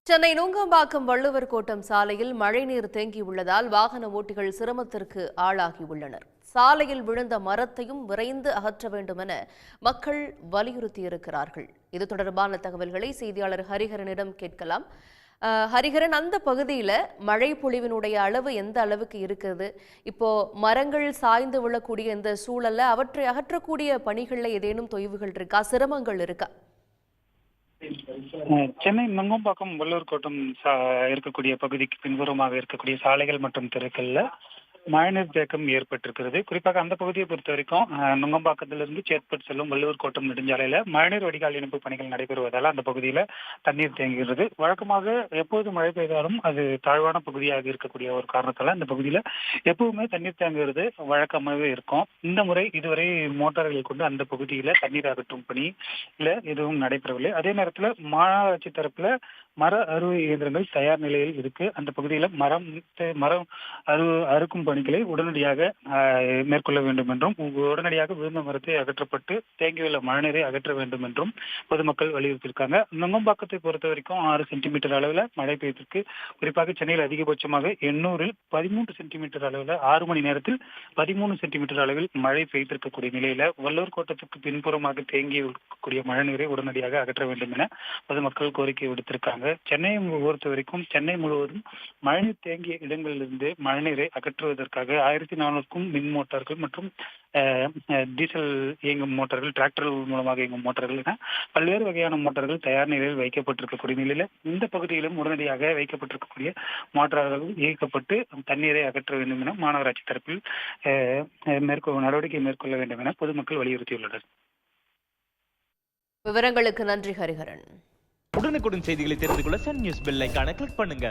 சென்னை நுங்கம்பாக்கம் வள்ளுவர் கோட்டம் சாலையில் மழைநீர் தேங்கியுள்ளதால் வாகன ஓட்டிகள் சிரமத்திற்கு ஆளாகியுள்ளனர். சாலையில் விழுந்த மரத்தையும் விரைந்து அகற்ற வேண்டும் என மக்கள் வலியுறுத்தியிருக்கிறார்கள். இது தொடர்பான தகவல்களை செய்தியாளர் ஹரிஹரனிடம் கேட்கலாம். ஹரிஹரன், அந்த பகுதியில் மழை பொழிவினுடைய அளவு எந்த அளவுக்கு இருக்குது? இப்போ மரங்கள் சாய்ந்து விழக்கூடிய இந்த சூழல்ல அவற்றை அகற்றக்கூடிய பணிகளில் ஏதேனும் தொய்வுகள் இருக்கா, சிரமங்கள் இருக்கா? சென்னை நுங்கம்பாக்கம் வள்ளுவர் கோட்டம் இருக்கக்கூடிய பகுதிக்கு பின்புறமாக இருக்கக்கூடிய சாலைகள் மற்றும் தெருக்கள்ல மழைநீர் தேக்கம் ஏற்பட்டிருக்கிறது. குறிப்பாக அந்த பகுதியை பொறுத்த வரைக்கும் நுங்கம்பாக்கத்திலிருந்து சேத்பட் செல்லும் வள்ளுவர் கோட்டம் நெடுஞ்சாலையில மழைநீர் வடிகால் இணைப்பு பணிகள் நடைபெறுவதால் அந்த பகுதியில தண்ணீர் தேங்குகிறது. வழக்கமாக எப்போது மழை பெய்தாலும் அது தாழ்வான பகுதியாக இருக்கக்கூடிய ஒரு காரணத்தால அந்த பகுதியில எப்பவுமே தண்ணீர் தேங்குகிறது வழக்கமாகவே இருக்கும். இந்த முறை இதுவரை மோட்டார்களை கொண்டு அந்த பகுதியில தண்ணீர் அகற்றும் பணியில எதுவும் நடைபெறவில்லை. அதே நேரத்துல மாநகராட்சி தரப்புல மர அறுவை இயந்திரங்கள் தயார் நிலையில் இருக்கு. அந்த பகுதியில மரம் அறுக்கும் பணிகளை உடனடியாக மேற்கொள்ள வேண்டும் என்றும் உடனடியாக விழுந்த மரத்தை அகற்றப்பட்டு தேங்கியுள்ள மழைநீரை அகற்ற வேண்டும் என்றும் பொதுமக்கள் வலியுறுத்தியிருக்காங்க. நுங்கம்பாக்கத்தை பொறுத்த வரைக்கும் 6 சென்டிமீட்டர் அளவில் மழை பெய்திருக்கு. குறிப்பாக சென்னையில் அதிகபட்சமாக 800-ல் 13 சென்டிமீட்டர் அளவில் 6 மணி நேரத்தில் 13 சென்டிமீட்டர் அளவில் மழை பெய்திருக்கக்கூடிய நிலையில வள்ளுவர் கோட்டத்துக்கு பின்புறமாக தேங்கி இருக்கக்கூடிய மழைநீரை உடனடியாக அகற்ற வேண்டும் என பொதுமக்கள் கோரிக்கை விடுத்திருக்காங்க. சென்னையை பொறுத்த வரைக்கும் சென்னை முழுவதும் மழைநீர் தேங்கிய இடங்களிலிருந்து மழைநீரை அகற்றுவதற்காக 1400க்கும் மின் மோட்டார்கள் மற்றும் டீசல் இயங்கும் மோட்டார்கள், டிராக்டர்கள் மூலமாக இயங்கும் மோட்டார்கள் என பல்வேறு வகையான மோட்டார்கள் தயார் நிலையில் வைக்கப்பட்டிருக்கக்கூடிய நிலையில இந்த பகுதியிலும் உடனடியாக வைக்கப்பட்டிருக்கக்கூடிய மோட்டார்கள் இயக்கப்பட்டு தண்ணீரை அகற்ற வேண்டும் என மாநகராட்சி தரப்பில் நடவடிக்கை மேற்கொள்ள வேண்டும் என பொதுமக்கள் வலியுறுத்தியுள்ளனர். விவரங்களுக்கு நன்றி ஹரிஹரன். உடனுக்குடன் செய்திகளை தெரிந்து கொள்ள சன் நியூஸ் பெல் ஐகானை கிளிக் பண்ணுங்க.